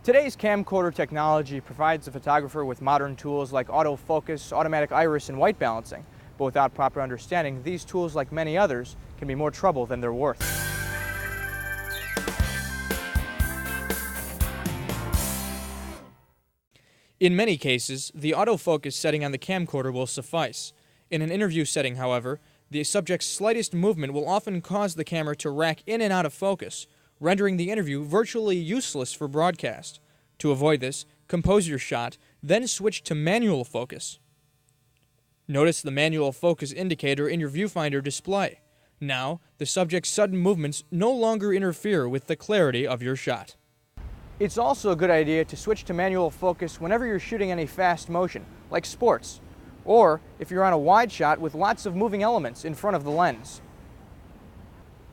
Today's camcorder technology provides the photographer with modern tools like autofocus, automatic iris, and white balancing. But without proper understanding, these tools, like many others, can be more trouble than they're worth. In many cases, the autofocus setting on the camcorder will suffice. In an interview setting, however, the subject's slightest movement will often cause the camera to rack in and out of focus, rendering the interview virtually useless for broadcast. To avoid this, compose your shot, then switch to manual focus. Notice the manual focus indicator in your viewfinder display. Now, the subject's sudden movements no longer interfere with the clarity of your shot. It's also a good idea to switch to manual focus whenever you're shooting any fast motion, like sports, or if you're on a wide shot with lots of moving elements in front of the lens.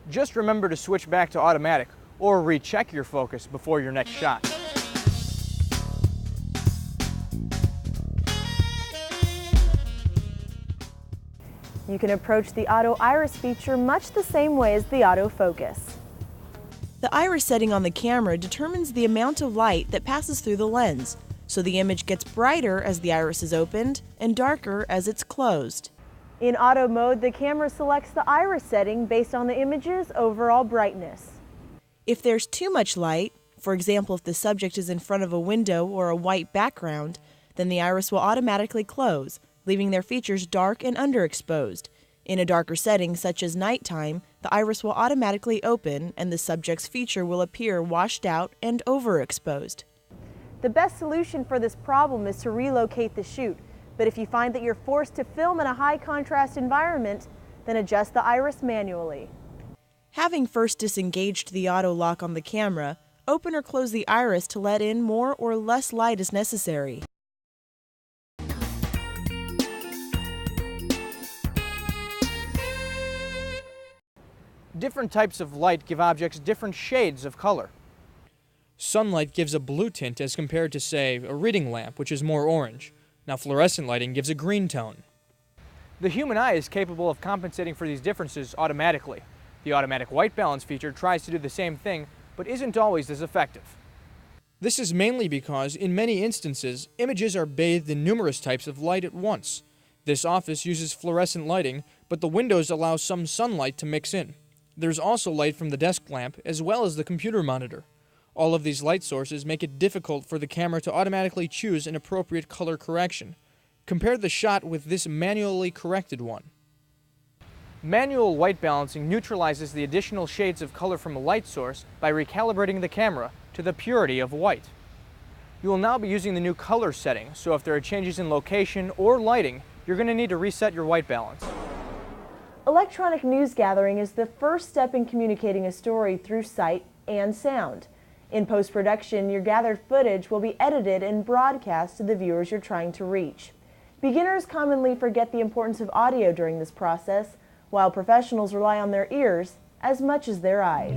Just remember to switch back to automatic or recheck your focus before your next shot. You can approach the auto iris feature much the same way as the autofocus. The iris setting on the camera determines the amount of light that passes through the lens, so the image gets brighter as the iris is opened and darker as it's closed. In auto mode, the camera selects the iris setting based on the image's overall brightness. If there's too much light, for example if the subject is in front of a window or a white background, then the iris will automatically close, leaving their features dark and underexposed. In a darker setting, such as nighttime, the iris will automatically open and the subject's feature will appear washed out and overexposed. The best solution for this problem is to relocate the shoot, but if you find that you're forced to film in a high-contrast environment, then adjust the iris manually. Having first disengaged the auto lock on the camera, open or close the iris to let in more or less light as necessary. Different types of light give objects different shades of color. Sunlight gives a blue tint as compared to, say, a reading lamp, which is more orange. Now, fluorescent lighting gives a green tone. The human eye is capable of compensating for these differences automatically. The automatic white balance feature tries to do the same thing, but isn't always as effective. This is mainly because, in many instances, images are bathed in numerous types of light at once. This office uses fluorescent lighting, but the windows allow some sunlight to mix in. There's also light from the desk lamp, as well as the computer monitor. All of these light sources make it difficult for the camera to automatically choose an appropriate color correction. Compare the shot with this manually corrected one. Manual white balancing neutralizes the additional shades of color from a light source by recalibrating the camera to the purity of white. You will now be using the new color setting, so if there are changes in location or lighting, you're going to need to reset your white balance. Electronic news gathering is the first step in communicating a story through sight and sound. In post-production, your gathered footage will be edited and broadcast to the viewers you're trying to reach. Beginners commonly forget the importance of audio during this process, while professionals rely on their ears as much as their eyes.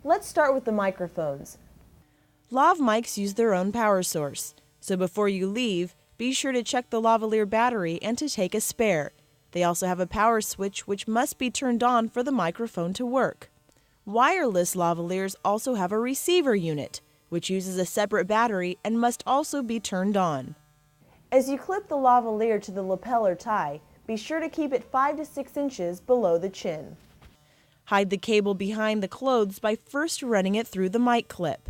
Let's start with the microphones. Lav mics use their own power source, so before you leave, be sure to check the lavalier battery and to take a spare. They also have a power switch which must be turned on for the microphone to work. Wireless lavaliers also have a receiver unit, which uses a separate battery and must also be turned on. As you clip the lavalier to the lapel or tie, be sure to keep it 5 to 6 inches below the chin. Hide the cable behind the clothes by first running it through the mic clip.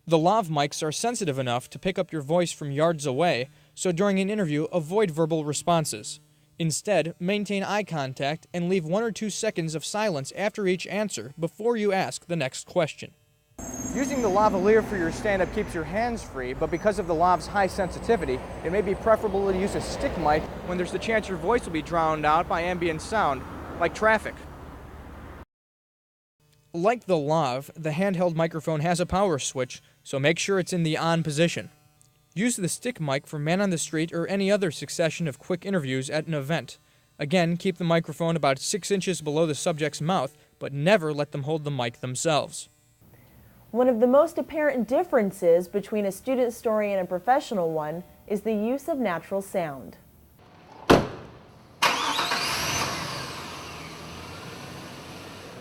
The lav mics are sensitive enough to pick up your voice from yards away, so during an interview, avoid verbal responses. Instead, maintain eye contact and leave 1 or 2 seconds of silence after each answer before you ask the next question. Using the lavalier for your stand-up keeps your hands free, but because of the lav's high sensitivity, it may be preferable to use a stick mic when there's the chance your voice will be drowned out by ambient sound, like traffic. Like the lav, the handheld microphone has a power switch, so make sure it's in the on position. Use the stick mic for man on the street or any other succession of quick interviews at an event. Again, keep the microphone about 6 inches below the subject's mouth, but never let them hold the mic themselves. One of the most apparent differences between a student story and a professional one is the use of natural sound.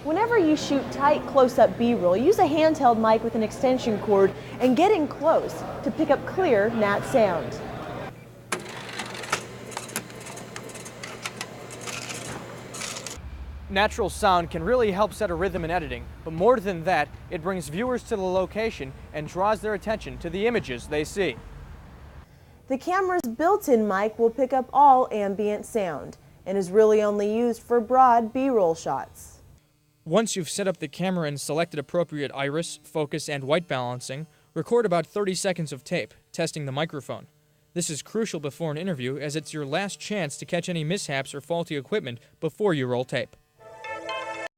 Whenever you shoot tight close-up B-roll, use a handheld mic with an extension cord and get in close to pick up clear, nat sound. Natural sound can really help set a rhythm in editing, but more than that, it brings viewers to the location and draws their attention to the images they see. The camera's built-in mic will pick up all ambient sound and is really only used for broad B-roll shots. Once you've set up the camera and selected appropriate iris, focus, and white balancing, record about 30 seconds of tape, testing the microphone. This is crucial before an interview as it's your last chance to catch any mishaps or faulty equipment before you roll tape.